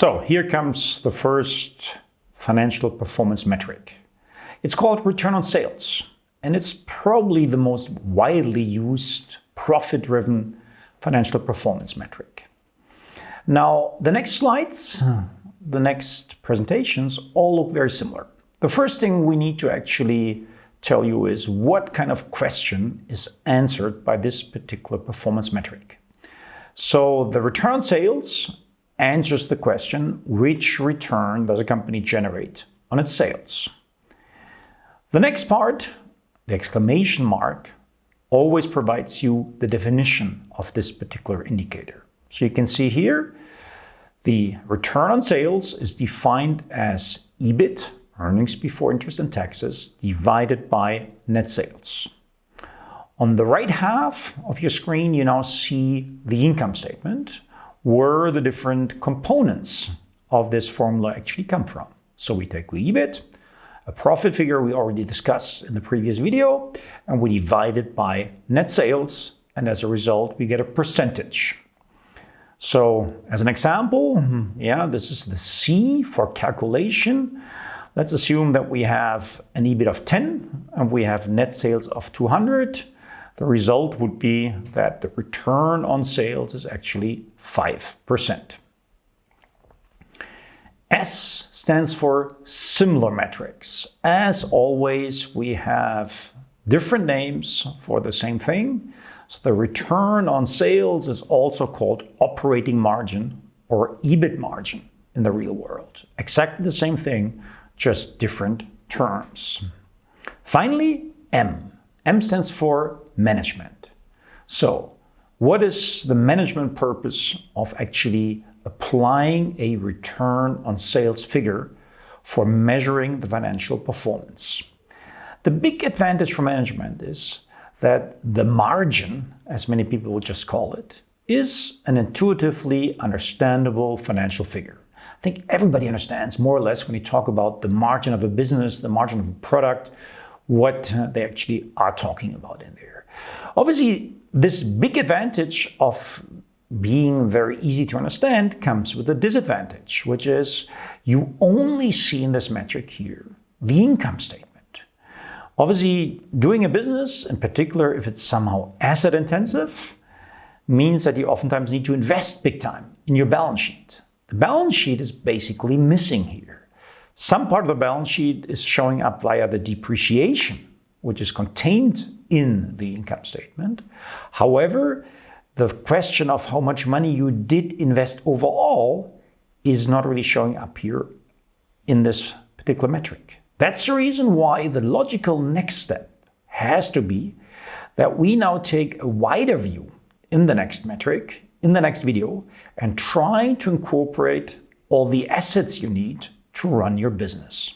So here comes the first financial performance metric. It's called return on sales, and it's probably the most widely used profit-driven financial performance metric. Now, the next slides, the next presentations all look very similar. The first thing we need to actually tell you is what kind of question is answered by this particular performance metric. So the return on sales answers the question, which return does a company generate on its sales? The next part, the exclamation mark, always provides you the definition of this particular indicator. So you can see here, the return on sales is defined as EBIT, earnings before interest and taxes, divided by net sales. On the right half of your screen, you now see the income statement, where the different components of this formula actually come from. So we take the EBIT, a profit figure we already discussed in the previous video, and we divide it by net sales, and as a result, we get a percentage. So as an example, this is the C for calculation. Let's assume that we have an EBIT of 10 and we have net sales of 200. The result would be that the return on sales is actually 5%. S stands for similar metrics. As always, we have different names for the same thing. So the return on sales is also called operating margin or EBIT margin in the real world. Exactly the same thing, just different terms. Finally, M. M stands for management. So what is the management purpose of actually applying a return on sales figure for measuring the financial performance? The big advantage for management is that the margin, as many people would just call it, is an intuitively understandable financial figure. I think everybody understands more or less when you talk about the margin of a business, the margin of a product, what they actually are talking about in there. Obviously, this big advantage of being very easy to understand comes with a disadvantage, which is you only see in this metric here the income statement. Obviously, doing a business, in particular if it's somehow asset intensive, means that you oftentimes need to invest big time in your balance sheet. The balance sheet is basically missing here. Some part of the balance sheet is showing up via the depreciation, which is contained in the income statement. However, the question of how much money you did invest overall is not really showing up here in this particular metric. That's the reason why the logical next step has to be that we now take a wider view in the next metric, in the next video, and try to incorporate all the assets you need to run your business.